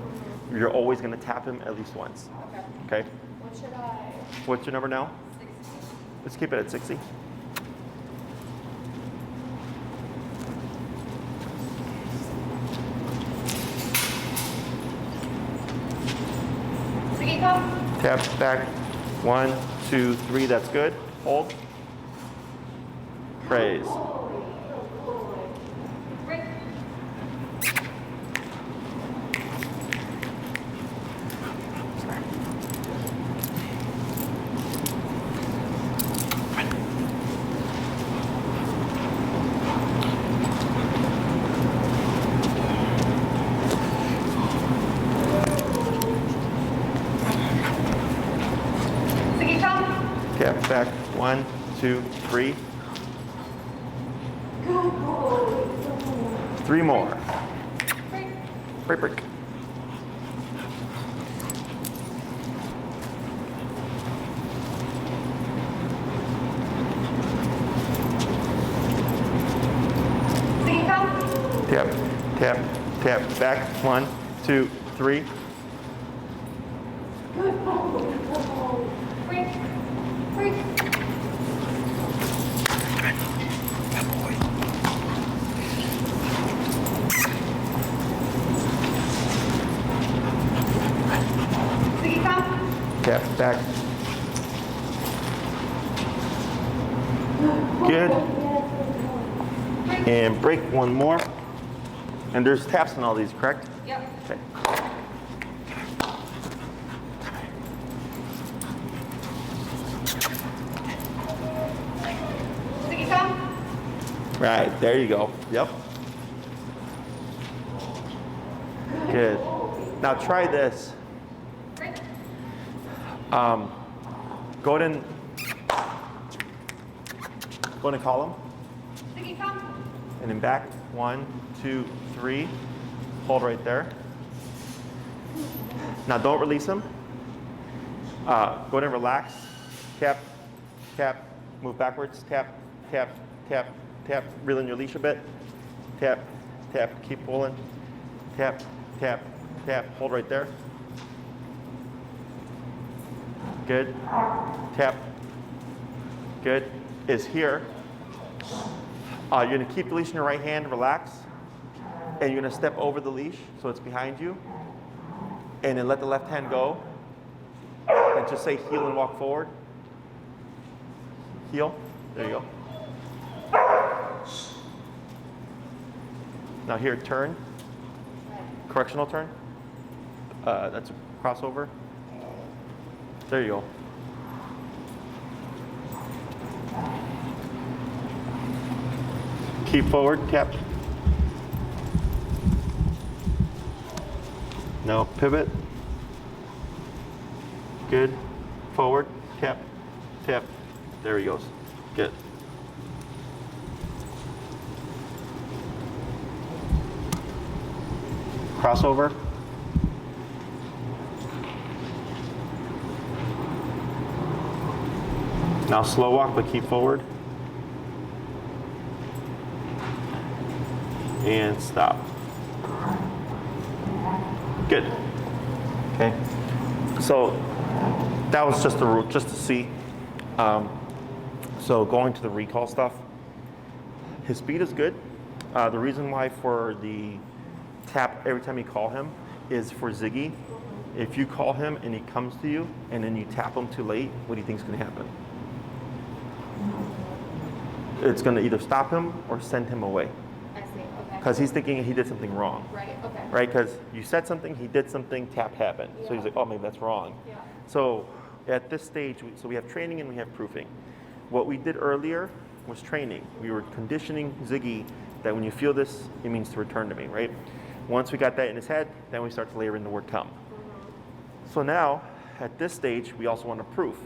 you're always going to tap him at least once. Okay. What should I? What's your number now? 60. Let's keep it at 60. Ziggy, come. Tap back. 1, 2, 3. That's good. Hold. Praise. Break. Ziggy, come. Tap back. 1, 2, 3. 3 more. Break. Break, break. Ziggy, come. Tap, tap, tap. Back. 1, 2, 3. Break. Break. Ziggy, come. Tap back. Good. And break one more. And there's taps on all these, correct? Yep. Okay. Ziggy, come. Right, there you go. Yep. Good. Now try this. Go ahead and call him. Ziggy, come. And then back. 1, 2, 3. Hold right there. Now don't release him. Go ahead and relax. Tap, tap, move backwards. Tap, tap, tap, tap. Reel in your leash a bit. Tap, tap, keep pulling. Tap, tap, tap. Hold right there. Good. Tap. Good. Is here. You're going to keep the leash in your right hand, relax. And you're going to step over the leash so it's behind you. And then let the left hand go. And just say heel and walk forward. Heel. There you go. Now here, turn. Correctional turn. That's a crossover. There you go. Keep forward, tap. Now pivot. Good. Forward, tap, tap. There he goes. Good. Crossover. Now slow walk, but keep forward. And stop. Good. Okay. So that was just to see. So going to the recall stuff, his speed is good. The reason why for the tap every time you call him is for Ziggy. If you call him and he comes to you and then you tap him too late, what do you think is going to happen? It's going to either stop him or send him away. I see, okay. Because he's thinking he did something wrong. Right, okay. Right, because you said something, he did something, tap happened. So he's like, oh, maybe that's wrong. Yeah. So at this stage, so we have training and we have proofing. What we did earlier was training. We were conditioning Ziggy that when you feel this, it means to return to me, right? Once we got that in his head, then we start to layer in the word come. Mm-hmm. So now, at this stage, we also want to proof.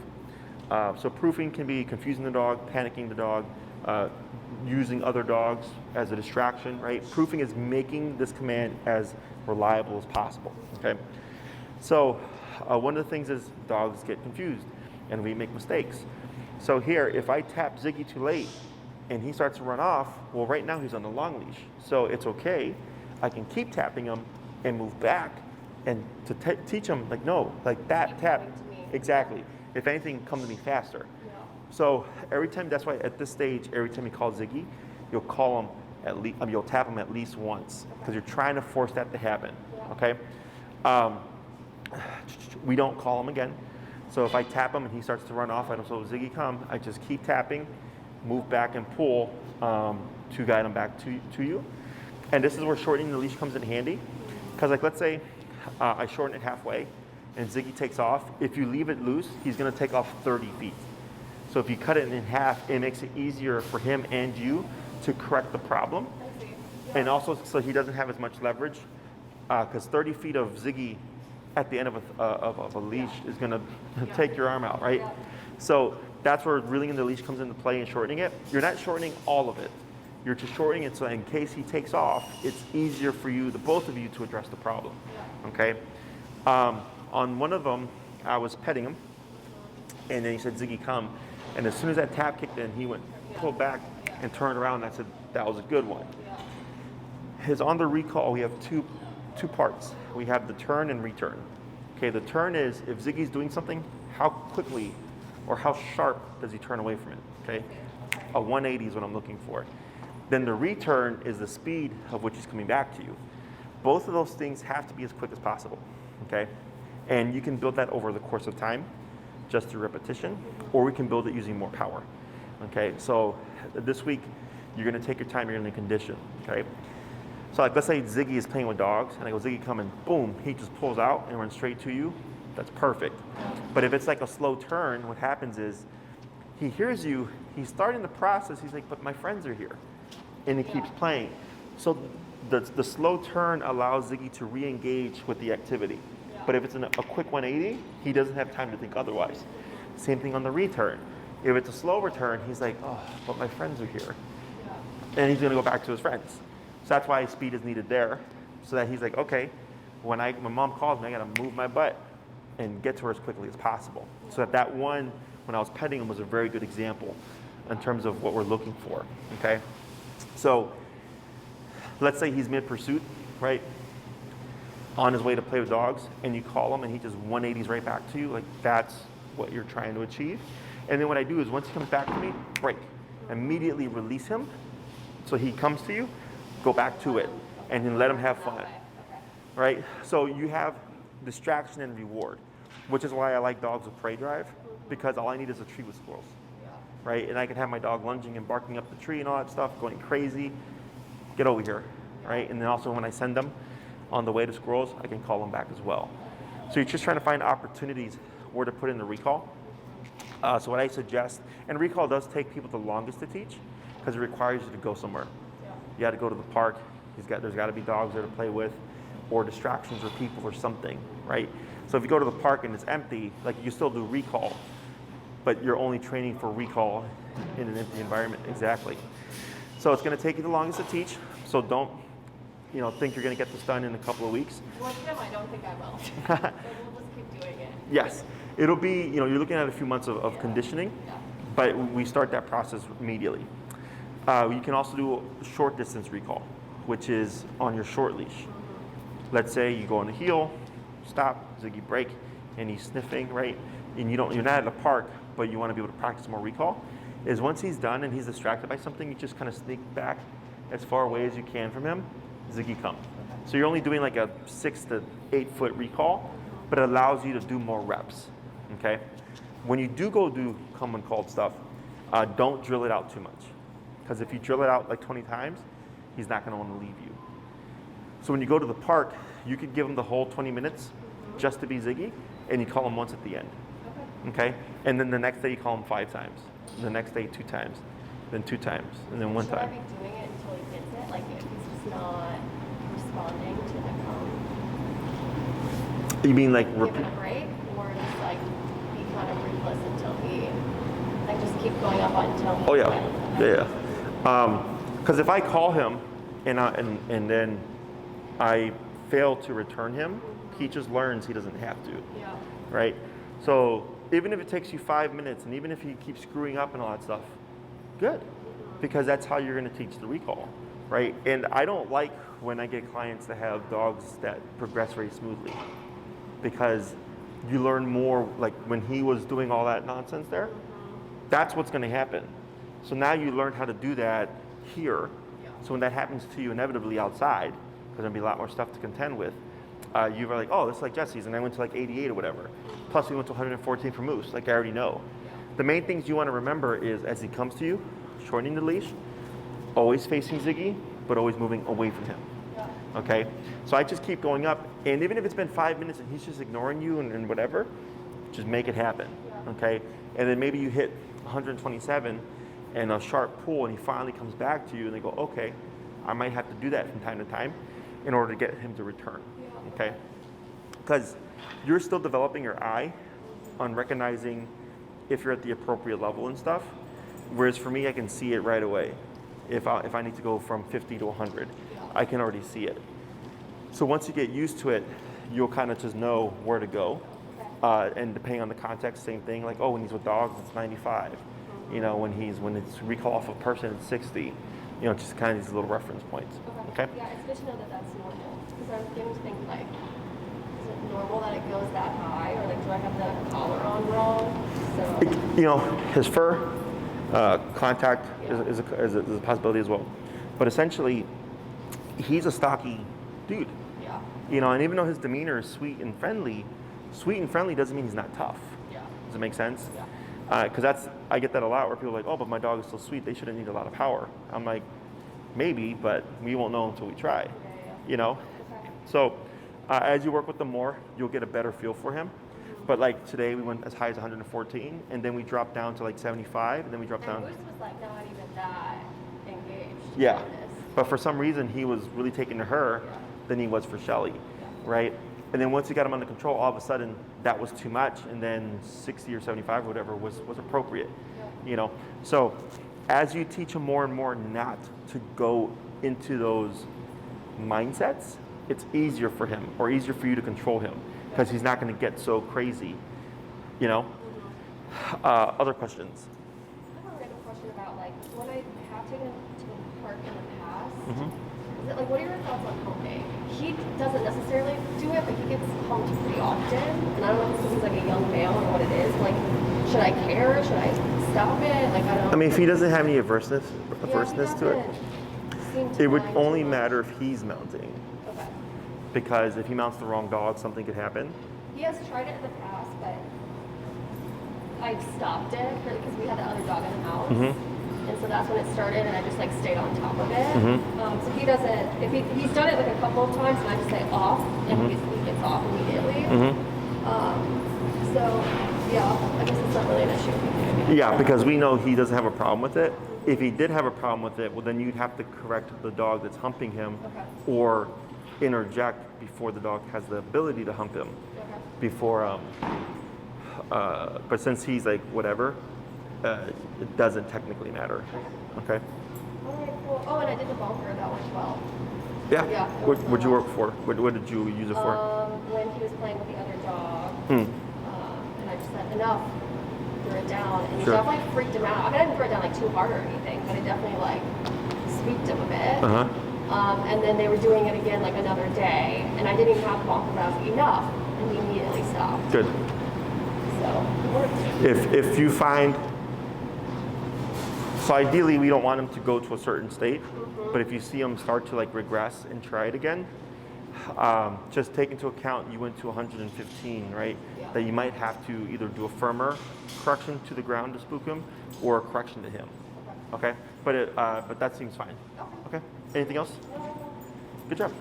So proofing can be confusing the dog, panicking the dog, using other dogs as a distraction, right? Proofing is making this command as reliable as possible, okay? So one of the things is dogs get confused and we make mistakes. So here, if I tap Ziggy too late and he starts to run off, well, right now he's on the long leash. So it's okay. I can keep tapping him and move back and to teach him, like, no, like that Keep tap. coming to me. Exactly. If anything, come to me faster. Yeah. So every time, that's why at this stage, every time you call Ziggy, you'll call him at least, you'll tap him at least once because you're trying to force that to happen. Yeah. Okay. We don't call him again. So if I tap him and he starts to run off, I don't say, Ziggy, come. I just keep tapping, move back and pull to guide him back to you. And this is where shortening the leash comes in handy. Because like, let's say I shorten it halfway and Ziggy takes off. If you leave it loose, he's going to take off 30 feet. So if you cut it in half, it makes it easier for him and you to correct the problem. I see. And also so he doesn't have as much leverage. Because 30 feet of Ziggy at the end of a leash is going to take your arm out, right? Yeah. So that's where reeling in the leash comes into play and shortening it. You're not shortening all of it. You're just shortening it so in case he takes off, it's easier for you, the both of you, to address the problem. Yeah. Okay? On one of them, I was petting him, and then he said, Ziggy, come. And as soon as that tap kicked in, he went, pulled back and turned around, and I said, that was a good one. Yeah. His on the recall, we have two parts. We have the turn and return. Okay, the turn is if Ziggy's doing something, how quickly or how sharp does he turn away from it? Okay, a 180 is what I'm looking for. Then the return is the speed of which he's coming back to you. Both of those things have to be as quick as possible. Okay, and you can build that over the course of time, just through repetition, or we can build it using more power. Okay, so this week you're going to take your time. You're going to condition. Okay. So like, let's say Ziggy is playing with dogs, and I go, Ziggy, come, and boom, he just pulls out and runs straight to you. That's perfect. But if it's like a slow turn, what happens is he hears you, he's starting the process, he's like, but my friends are here. And he keeps playing. So the slow turn allows Ziggy to re-engage with the activity. Yeah. But if it's a quick 180, he doesn't have time to think otherwise. Same thing on the return. If it's a slow return, he's like, oh, but my friends are here. Yeah. And he's gonna go back to his friends. So that's why speed is needed there, so that he's like, okay, when mom calls me, I gotta move my butt and get to her as quickly as possible. So that one, when I was petting him, was a very good example in terms of what we're looking for, okay? So let's say he's mid-pursuit, right? On his way to play with dogs, and you call him and he just 180s right back to you, like that's what you're trying to achieve. And then what I do is once he comes back to me, break. Immediately release him so he comes to you, go back to it, and then let him have fun, right? So you have distraction and reward, which is why I like dogs with prey drive, because all I need is a tree with squirrels, right? And I can have my dog lunging and barking up the tree and all that stuff, going crazy. Get over here, right? And then also when I send them on the way to squirrels, I can call them back as well. So you're just trying to find opportunities where to put in the recall. So what I suggest, and recall does take people the longest to teach because it requires you to go somewhere. You got to go to the park. There's got to be dogs there to play with, or distractions or people or something, right? So if you go to the park and it's empty, like you still do recall, but you're only training for recall in an empty environment. Exactly. So it's going to take you the longest to teach. So don't, think you're going to get this done in a couple of weeks. With him, I don't think I will. But we'll just keep doing it. Yes. It'll be, you're looking at a few months of conditioning, but we start that process immediately. You can also do a short distance recall, which is on your short leash. Let's say you go on the heel, stop, Ziggy break, and he's sniffing, right? And you're not at a park, but you want to be able to practice more recall. Is once he's done and he's distracted by something, you just kind of sneak back as far away as you can from him, Ziggy come. So you're only doing like a 6 to 8 foot recall, but it allows you to do more reps, okay? When you do go do come and called stuff, don't drill it out too much. Because if you drill it out like 20 times, he's not gonna want to leave you. So when you go to the park, you could give him the whole 20 minutes just to be Ziggy, and you call him once at the end, okay? And then the next day you call him 5 times. The next day 2 times, then 2 times, and then 1 Should time. I be doing it until he gets it? Like if he's just not responding to the come? You mean like Give it a break, or just like be kind of ruthless until he, like just keep going up until he. Oh yeah. Because if I call him and then I fail to return him, he just learns he doesn't have to, Yeah. right? So even if it takes you 5 minutes, and even if he keeps screwing up and all that stuff, good, because that's how you're going to teach the recall, right? And I don't like when I get clients that have dogs that progress very smoothly, because you learn more. Like when he was doing all that nonsense there, that's what's going to happen. So now you learn how to do that here. So when that happens to you inevitably outside, there's going to be a lot more stuff to contend with. You were like, oh, this is like Jesse's, and I went to like 88 or whatever. Plus we went to 114 for Moose, like I already know. The main things you want to remember is as he comes to you, shortening the leash, always facing Ziggy, but always moving away from him. Okay? So I just keep going up, and even if it's been 5 minutes and he's just ignoring you and whatever, just make it happen. Okay? And then maybe you hit 127 and a sharp pull, and he finally comes back to you, and they go, okay, I might have to do that from time to time in order to get him to return. Okay? Because you're still developing your eye on recognizing if you're at the appropriate level and stuff. Whereas for me, I can see it right away. If I need to go from 50 to 100, I can already see it. So once you get used to it, you'll kind of just know where to go. And depending on the context, same thing. Like, oh, when he's with dogs, it's 95. You know, when it's recall off a person, it's 60. You know, just kind of these little reference points. Okay? Yeah, it's good to know that that's normal. Because I'm beginning to think, like, is it normal that it goes that high? Or, like, do I have the collar on wrong? So, You know, his fur, contact is a possibility as well. But essentially, he's a stocky dude. yeah. You know, and even though his demeanor is sweet and friendly doesn't mean he's not tough. Yeah. Does it make sense? Yeah. Because I get that a lot where people are like, oh, but my dog is so sweet, they shouldn't need a lot of power. I'm like, maybe, but we won't know until we try. Yeah. You know? Okay. So as you work with them more, you'll get a better feel for him. But like today, we went as high as 114, and then we dropped down to like 75, and then we dropped And down. Moose was, like, not even that engaged. Yeah. In this. But for some reason, he was really taken to her than he was for Shelly, right? And then once he got him under control, all of a sudden that was too much, and then 60 or 75 or whatever was appropriate, you know? So as you teach him more and more not to go into those mindsets, it's easier for him, or easier for you to control him, because he's not going to get so crazy, you know? Other questions? I have a random question about, like, when I have taken him to the park in the past, Mm-hmm. is it, like, what are your thoughts on humping? He doesn't necessarily do it, but he gets humped pretty often. And I don't know if it's because he's, like, a young male or what it is. Like, should I care? Should I stop it? Like, I don't. I mean, if he doesn't have any averseness to it, it would only matter if he's mounting. Okay. Because if he mounts the wrong dog, something could happen. He has tried it in the past, but I stopped it because we had the other dog in the house. Mm-hmm. And so that's when it started, and I just like stayed on top of it. Mm-hmm. So he doesn't, if he's done it like a couple of times, and I just say off, and he gets off immediately. So, yeah, I guess it's not really an issue. Yeah, because we know he doesn't have a problem with it. If he did have a problem with it, well, then you'd have to correct the dog that's humping him, or interject before the dog has the ability to hump him. Before, but since he's like whatever, it doesn't technically matter. Okay. All right, cool. Oh, and I did the bunker. That went well. Yeah. What'd you work for? What did you use it for? When he was playing with the other dog, and I just said enough, threw it down, and it definitely freaked him out. I mean, I didn't throw it down like too hard or anything, but it definitely like spooked him a bit. And then they were doing it again like another day, and I didn't even have the bunker, but I was like, enough, and he immediately stopped. Good. So it worked. If you find, so ideally we don't want him to go to a certain state, but if you see him start to like regress and try it again, just take into account you went to 115, right? That you might have to either do a firmer correction to the ground to spook him, or a correction to him. Okay, but that seems fine. Okay. Anything else? Good job.